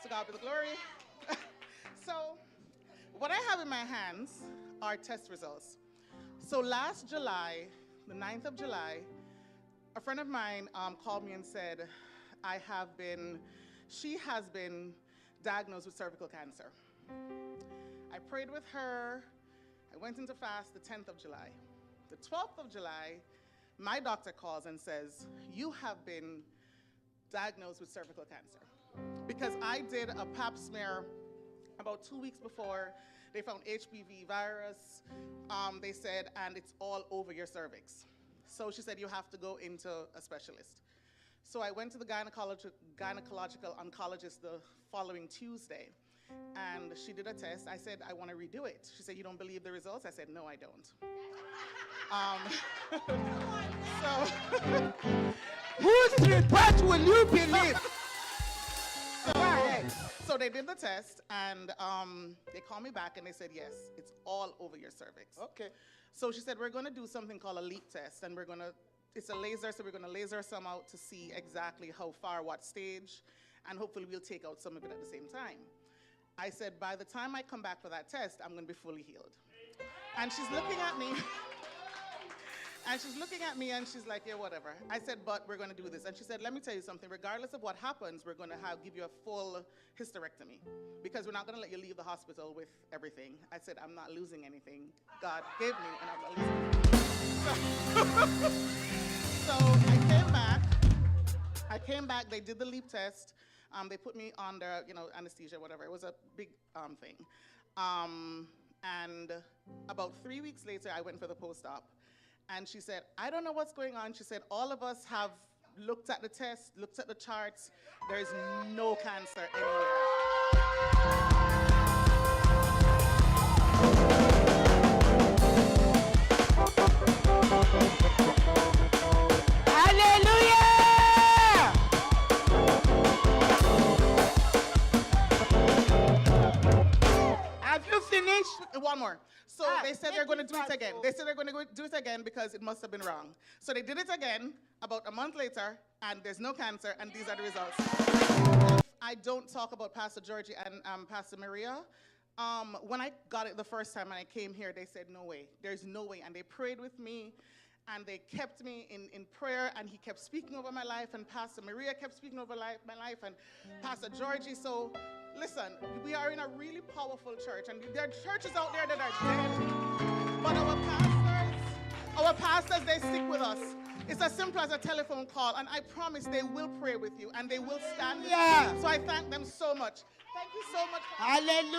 To God be the glory. So, what I have in my hands are test results. So last July, the 9th of July, a friend of mine called me and said, she has been diagnosed with cervical cancer. I prayed with her. I went into fast the 10th of July. The 12th of July, my doctor calls and says, you have been diagnosed with cervical cancer. Because I did a pap smear about 2 weeks before. They found HPV virus, they said, and it's all over your cervix. So she said, you have to go into a specialist. So I went to the gynecological oncologist the following Tuesday, and she did a test. I said, I want to redo it. She said, you don't believe the results? I said, no, I don't. Whose report will you believe? So they did the test, and they called me back, and they said, yes, it's all over your cervix. Okay. So she said, we're going to do something called a leak test, and it's a laser, so we're going to laser some out to see exactly how far, what stage, and hopefully we'll take out some of it at the same time. I said, by the time I come back for that test, I'm going to be fully healed. And she's looking at me. And she's like, yeah, whatever. I said, but we're going to do this. And she said, let me tell you something. Regardless of what happens, we're going to give you a full hysterectomy because we're not going to let you leave the hospital with everything. I said, I'm not losing anything. God gave me, and I'm not losing anything. So I came back. They did the leap test. They put me under, anesthesia, whatever. It was a big thing. And about 3 weeks later, I went for the post-op. And she said, I don't know what's going on. She said, all of us have looked at the test, looked at the charts. There's no cancer anywhere. One more. So they said they're going to do it again. They said they're going to do it again because it must have been wrong. So they did it again about a month later, and there's no cancer, and these are the results. If I don't talk about Pastor Georgie and Pastor Maria, when I got it the first time and I came here, they said, no way. There's no way. And they prayed with me, and they kept me in prayer, and he kept speaking over my life, and Pastor Maria kept speaking over my life, and Pastor Georgie. So listen, we are in a really powerful church, and there are churches out there that are dead, but our pastors, they stick with us. It's as simple as a telephone call, and I promise they will pray with you, and they will stand with you. So I thank them so much. Thank you so much. Hallelujah.